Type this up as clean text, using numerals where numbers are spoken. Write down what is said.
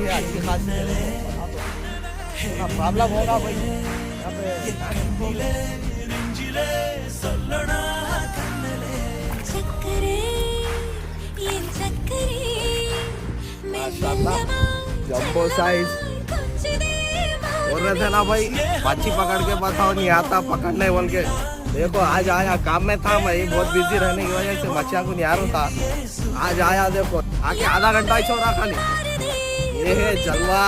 है अच्छी खासी प्रॉब्लम होगा भाई यहाँ पे जम्बो साइज बोल रहे थे ना भाई मच्छी पकड़ के बताओ नहीं आता पकड़ने बोल के देखो आज आया काम में था मैं बहुत बिजी रहने की वजह से मच्छियाँ को नहीं आ रहा था आज आया देखो आके आधा घंटा ही छोड़ा खाली ये है जलवा।